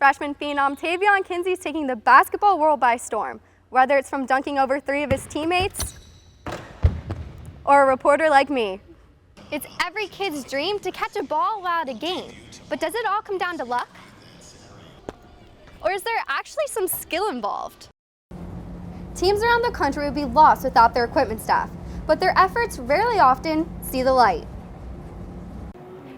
Freshman phenom Tavion Kinsey's taking the basketball world by storm, whether it's from dunking over 3 of his teammates or a reporter like me. It's every kid's dream to catch a ball while at a game, but does it all come down to luck? Or is there actually some skill involved? Teams around the country would be lost without their equipment staff, but their efforts rarely often see the light.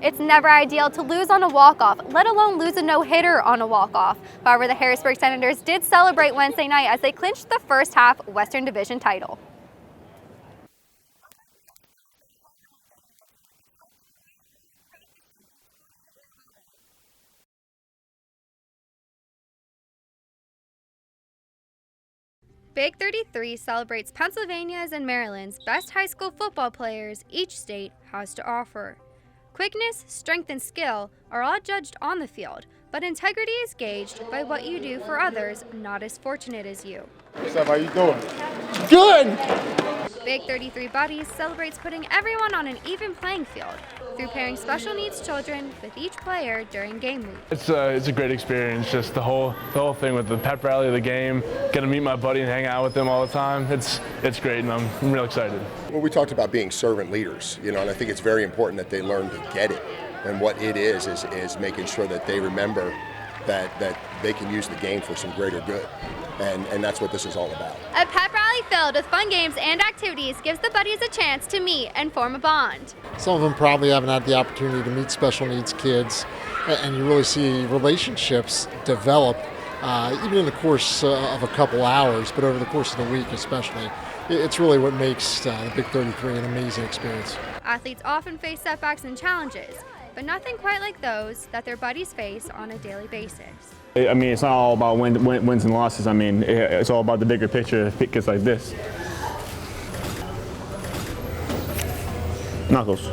It's never ideal to lose on a walk-off, let alone lose a no-hitter on a walk-off. However, the Harrisburg Senators did celebrate Wednesday night as they clinched the first half Western Division title. Big 33 celebrates Pennsylvania's and Maryland's best high school football players each state has to offer. Quickness, strength, and skill are all judged on the field, but integrity is gauged by what you do for others not as fortunate as you. What's up, how you doing? Good! Big 33 Buddies celebrates putting everyone on an even playing field through pairing special needs children with each player during game week. It's a great experience, just the whole thing with the pep rally of the game, get to meet my buddy and hang out with him all the time. It's great, and I'm real excited. Well, we talked about being servant leaders, and I think it's very important that they learn to get it. And what it is making sure that they remember that they can use the game for some greater good. And that's what this is all about. A pep rally filled with fun games and activities gives the buddies a chance to meet and form a bond. Some of them probably haven't had the opportunity to meet special needs kids, and you really see relationships develop even in the course of a couple hours, but over the course of the week especially. It's really what makes the Big 33 an amazing experience. Athletes often face setbacks and challenges, but nothing quite like those that their buddies face on a daily basis. I mean, it's not all about wins and losses. I mean, it's all about the bigger picture. Kids like this. Knuckles.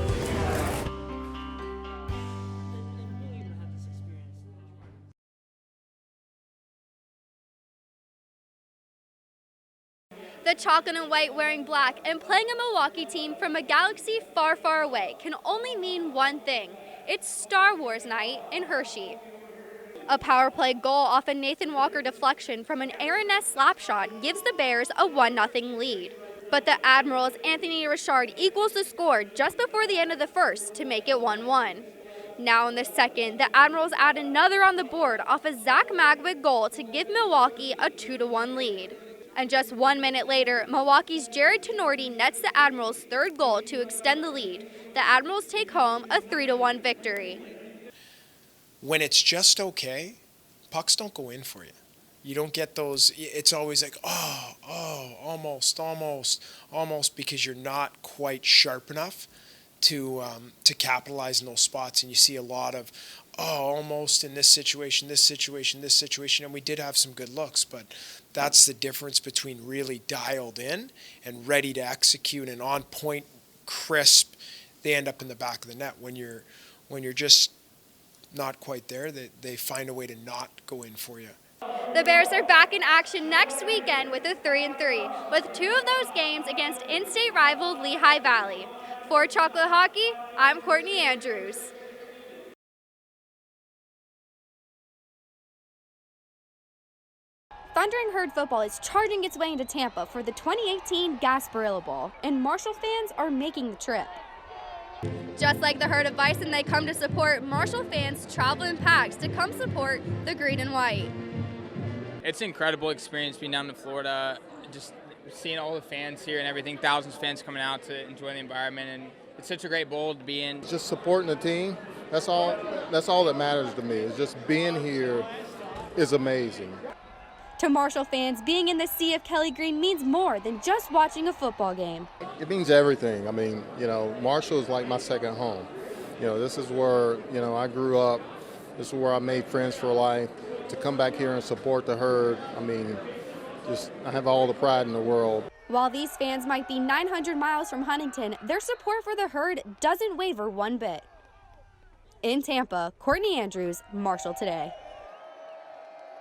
The chocolate and white wearing black and playing a Milwaukee team from a galaxy far, far away can only mean one thing. It's Star Wars night in Hershey. A power play goal off a Nathan Walker deflection from an Aaron Ness slap shot gives the Bears a 1-0 lead. But the Admirals' Anthony Richard equals the score just before the end of the first to make it 1-1. Now in the second, the Admirals add another on the board off a Zach Magwig goal to give Milwaukee a 2-1 lead. And just 1 minute later, Milwaukee's Jared Tenorti nets the Admirals' third goal to extend the lead. The Admirals take home a 3-1 victory. When it's just okay, pucks don't go in for you. You don't get those, it's always like, almost, because you're not quite sharp enough to capitalize in those spots. And you see a lot of, almost in this situation, and we did have some good looks, but that's the difference between really dialed in and ready to execute and on point, crisp. They end up in the back of the net. When you're just not quite there, they find a way to not go in for you. The Bears are back in action next weekend with a 3-3, with 2 of those games against in-state rival Lehigh Valley. For Chocolate Hockey, I'm Courtney Andrews. Thundering Herd football is charging its way into Tampa for the 2018 Gasparilla Bowl, and Marshall fans are making the trip. Just like the herd of bison they come to support, Marshall fans travel in packs to come support the green and white. It's an incredible experience being down in Florida, just seeing all the fans here and everything, thousands of fans coming out to enjoy the environment, and it's such a great bowl to be in. Just supporting the team, that's all that matters to me. Is just being here is amazing. To Marshall fans, being in the sea of Kelly Green means more than just watching a football game. It means everything. I mean, Marshall is like my second home. This is where, I grew up. This is where I made friends for life. To come back here and support the herd, I have all the pride in the world. While these fans might be 900 miles from Huntington, their support for the herd doesn't waver one bit. In Tampa, Courtney Andrews, Marshall Today.